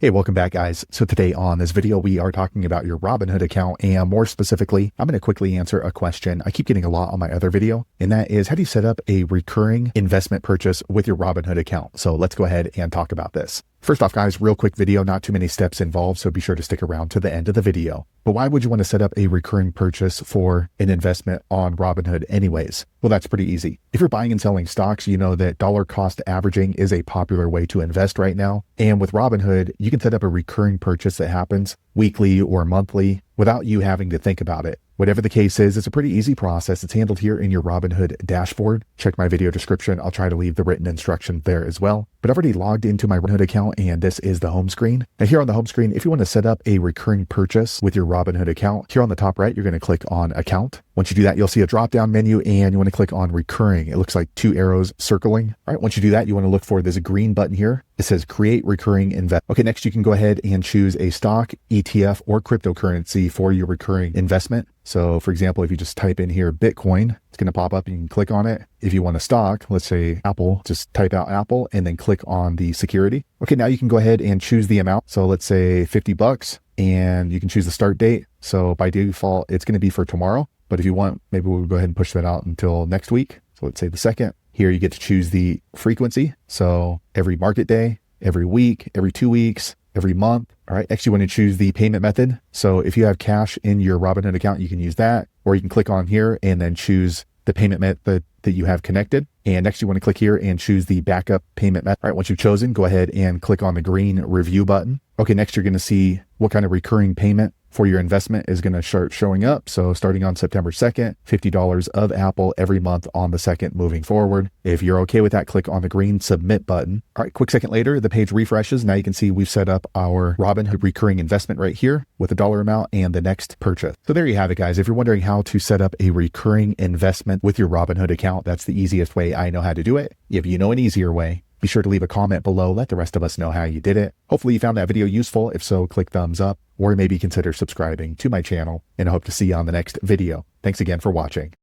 Hey, welcome back guys. So today on this video, we are talking about your Robinhood account, and more specifically, I'm going to quickly answer a question I keep getting a lot on my other video, and that is how do you set up a recurring investment purchase with your Robinhood account? So let's go ahead and talk about this. First off guys, real quick video, not too many steps involved, so be sure to stick around to the end of the video. But why would you want to set up a recurring purchase for an investment on Robinhood anyways? Well, that's pretty easy. If you're buying and selling stocks, you know that dollar cost averaging is a popular way to invest right now. And with Robinhood, you can set up a recurring purchase that happens weekly or monthly without you having to think about it. Whatever the case is, it's a pretty easy process. It's handled here in your Robinhood dashboard. Check my video description. I'll try to leave the written instructions there as well. But I've already logged into my Robinhood account, and this is the home screen. Now here on the home screen, if you want to set up a recurring purchase with your Robinhood account, here on the top right, you're going to click on Account. Once you do that, you'll see a drop-down menu, and you want to click on Recurring. It looks like two arrows circling. All right, once you do that, you want to look for this green button here. It says Create Recurring Invest. Okay, next you can go ahead and choose a stock, ETF, or cryptocurrency for your recurring investment. So for example, if you just type in here Bitcoin, it's going to pop up and you can click on it. If you want a stock, let's say Apple, just type out Apple and then click on the security. Okay, now you can go ahead and choose the amount. So let's say 50 bucks, and you can choose the start date. So by default, it's going to be for tomorrow. But if you want, maybe we'll go ahead and push that out until next week. So let's say the 2nd. Here you get to choose the frequency. So every market day, every week, every 2 weeks, every month. All right. Next, you want to choose the payment method. So if you have cash in your Robinhood account, you can use that, or you can click on here and then choose the payment method that you have connected. And next you want to click here and choose the backup payment method. All right. Once you've chosen, go ahead and click on the green review button. Okay. Next, you're going to see what kind of recurring payment for your investment is going to start showing up. So starting on September 2nd, $50 of Apple every month on the 2nd moving forward. If you're okay with that, click on the green submit button. All right, quick second later, the page refreshes. Now you can see we've set up our Robinhood recurring investment right here with the dollar amount and the next purchase. So there you have it, guys. If you're wondering how to set up a recurring investment with your Robinhood account, that's the easiest way I know how to do it. If you know an easier way, be sure to leave a comment below. Let the rest of us know how you did it. Hopefully you found that video useful. If so, click thumbs up or maybe consider subscribing to my channel, and I hope to see you on the next video. Thanks again for watching.